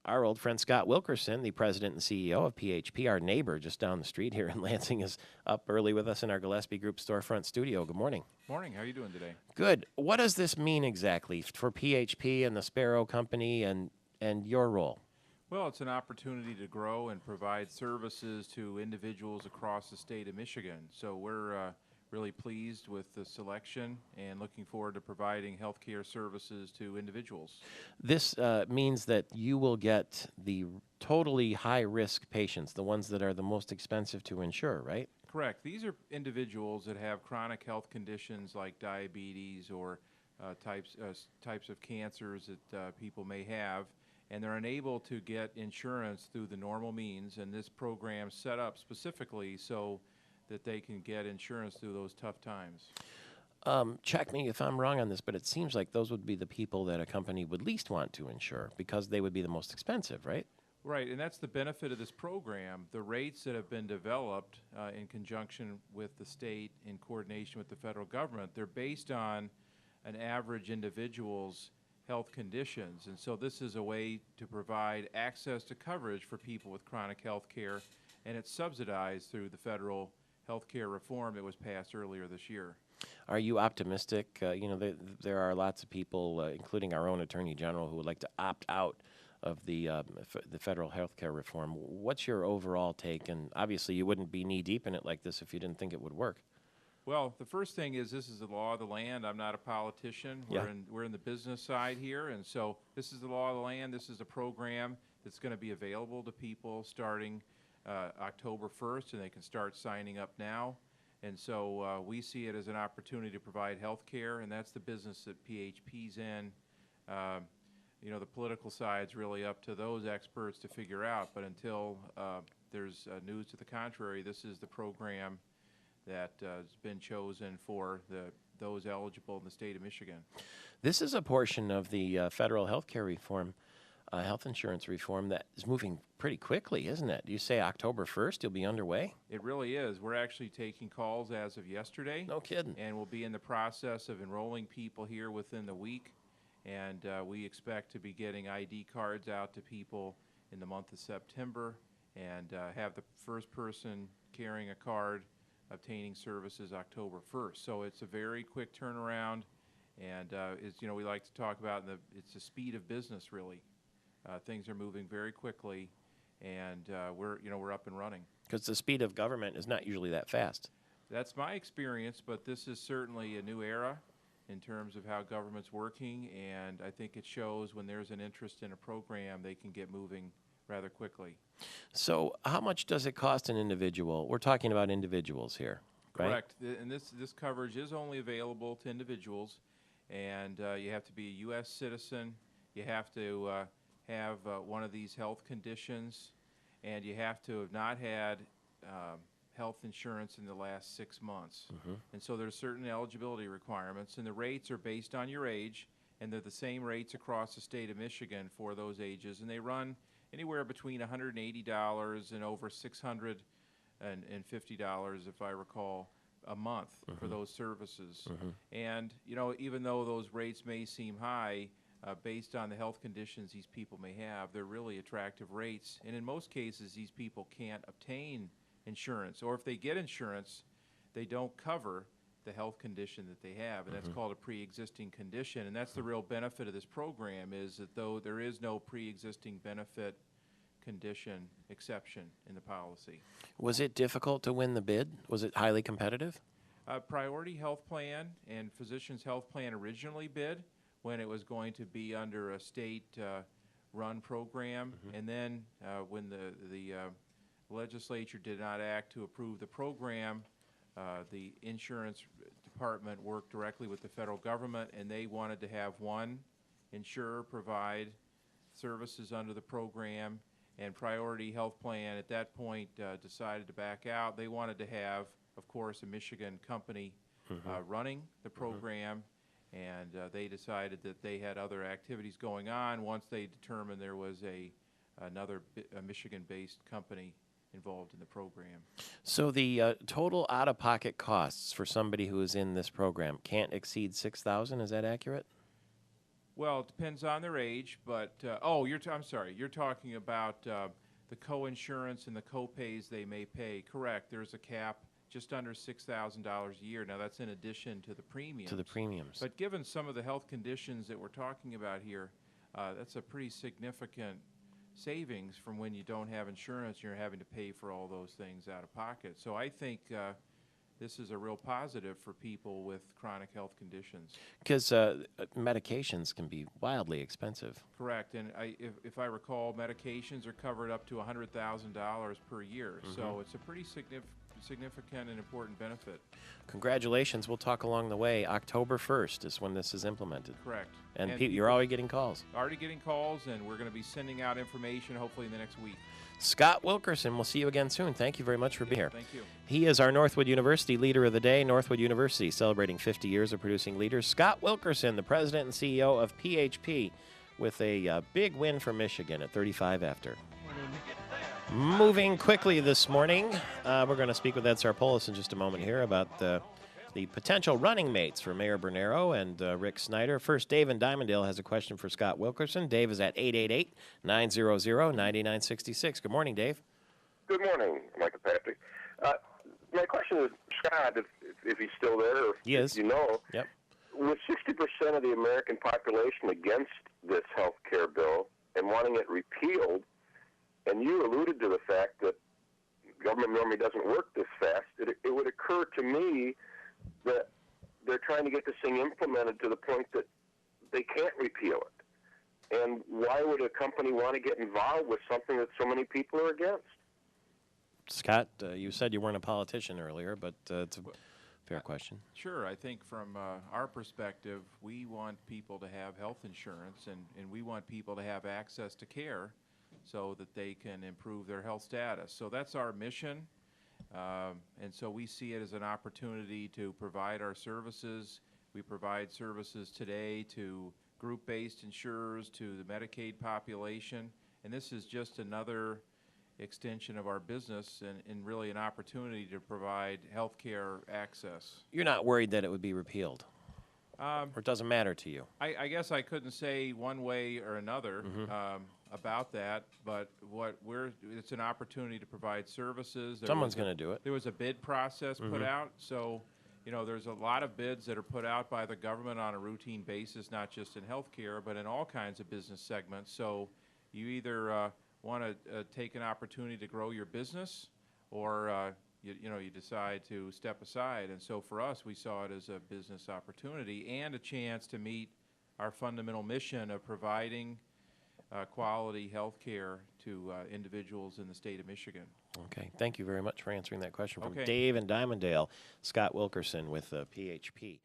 our old friend Scott Wilkerson, the president and CEO of PHP, our neighbor just down the street here in Lansing, is up early with us in our Gillespie Group storefront studio. Good morning. Morning. How are you doing today? Good. What does this mean exactly for PHP and the Sparrow Company and your role? Well, it's an opportunity to grow and provide services to individuals across the state of Michigan. So we're really pleased with the selection and looking forward to providing healthcare services to individuals. This means that you will get the totally high-risk patients, the ones that are the most expensive to insure, right? Correct. These are individuals that have chronic health conditions like diabetes or types of cancers that people may have, and they're unable to get insurance through the normal means, and this program set up specifically so that they can get insurance through those tough times. Check me if I'm wrong on this, but it seems like those would be the people that a company would least want to insure because they would be the most expensive, right? Right, and that's the benefit of this program. The rates that have been developed in conjunction with the state in coordination with the federal government, they're based on an average individual's health conditions. And so this is a way to provide access to coverage for people with chronic health care, and it's subsidized through the federal health care reform that was passed earlier this year. Are you optimistic? There are lots of people, including our own Attorney General, who would like to opt out of the federal health care reform. What's your overall take? And obviously you wouldn't be knee-deep in it like this if you didn't think it would work. Well, the first thing is this is the law of the land. I'm not a politician. Yeah. We're in the business side here, and so this is the law of the land. This is a program that's going to be available to people starting October 1st, and they can start signing up now. And so we see it as an opportunity to provide health care, and that's the business that PHP's in. The political side's really up to those experts to figure out, but until there's news to the contrary, this is the program that has been chosen for those eligible in the state of Michigan. This is a portion of the federal health care reform, health insurance reform that is moving pretty quickly, isn't it? You say October 1st you'll be underway? It really is. We're actually taking calls as of yesterday. No kidding. And we'll be in the process of enrolling people here within the week. And we expect to be getting ID cards out to people in the month of September and have the first person carrying a card obtaining services October 1st. So it's a very quick turnaround, and we like to talk about it's the speed of business, really. Things are moving very quickly, and we're up and running. Because the speed of government is not usually that fast. That's my experience, but this is certainly a new era in terms of how government's working, and I think it shows when there's an interest in a program, they can get moving rather quickly. So how much does it cost an individual? We're talking about individuals here, right? Correct. And this coverage is only available to individuals, and you have to be a U.S. citizen. You have to have one of these health conditions, and you have to have not had health insurance in the last 6 months. Mm-hmm. And so there's certain eligibility requirements, and the rates are based on your age, and they're the same rates across the state of Michigan for those ages, and they run anywhere between $180 and over $650, if I recall, a month for those services. And even though those rates may seem high, based on the health conditions these people may have, they're really attractive rates. And in most cases, these people can't obtain insurance, or if they get insurance, they don't cover the health condition that they have, and that's called a pre-existing condition. And that's the real benefit of this program, is that though there is no pre-existing benefit condition exception in the policy. Was it difficult to win the bid? Was it highly competitive? Priority Health Plan and Physicians Health Plan originally bid when it was going to be under a state-run program, and then when the legislature did not act to approve the program, the insurance department worked directly with the federal government, and they wanted to have one insurer provide services under the program, and Priority Health Plan at that point decided to back out. They wanted to have, of course, a Michigan company running the program, and they decided that they had other activities going on once they determined there was another Michigan-based company involved in the program. So the total out-of-pocket costs for somebody who is in this program can't exceed $6,000. Is that accurate? Well, it depends on their age, but, I'm sorry, you're talking about the co-insurance and the co-pays they may pay. Correct, there's a cap just under $6,000 a year. Now, that's in addition to the premiums. To the premiums. But given some of the health conditions that we're talking about here, that's a pretty significant savings from when you don't have insurance and you're having to pay for all those things out of pocket. So I think this is a real positive for people with chronic health conditions. Because medications can be wildly expensive. Correct, and if I recall, medications are covered up to $100,000 per year, so it's a pretty significant and important benefit. Congratulations. We'll talk along the way. October 1st is when this is implemented. Correct. And you're already getting calls. Already getting calls, and we're going to be sending out information hopefully in the next week. Scott Wilkerson, we'll see you again soon. Thank you very much for being here. Thank you. He is our Northwood University Leader of the Day. Northwood University celebrating 50 years of producing leaders. Scott Wilkerson, the President and CEO of PHP, with a big win for Michigan at 35 after. Moving quickly this morning, we're going to speak with Ed Sarpolis in just a moment here about the potential running mates for Mayor Bernero and Rick Snyder. First, Dave in Dimondale has a question for Scott Wilkerson. Dave is at 888-900-9966. Good morning, Dave. Good morning, Michael Patrick. My question is, Scott, if he's still there, or he is. You know, yep. With 60% of the American population against this health care bill and wanting it repealed, and you alluded to the fact that government normally doesn't work this fast, it would occur to me that they're trying to get this thing implemented to the point that they can't repeal it. And why would a company want to get involved with something that so many people are against? Scott, you said you weren't a politician earlier, but it's a fair question. Sure. I think from our perspective, we want people to have health insurance, and we want people to have access to care so that they can improve their health status. So that's our mission. And so we see it as an opportunity to provide our services. We provide services today to group-based insurers, to the Medicaid population, and this is just another extension of our business and really an opportunity to provide health care access. You're not worried that it would be repealed? Or it doesn't matter to you? I guess I couldn't say one way or another about that, but it's an opportunity to provide services. Someone's going to do it. There was a bid process put out, so there's a lot of bids that are put out by the government on a routine basis, not just in healthcare, but in all kinds of business segments. So you either want to take an opportunity to grow your business, or you decide to step aside. And so for us, we saw it as a business opportunity and a chance to meet our fundamental mission of providing quality health care to individuals in the state of Michigan. Okay. Thank you very much for answering that question. From Okay. Dave in Dimondale, Scott Wilkerson with PHP.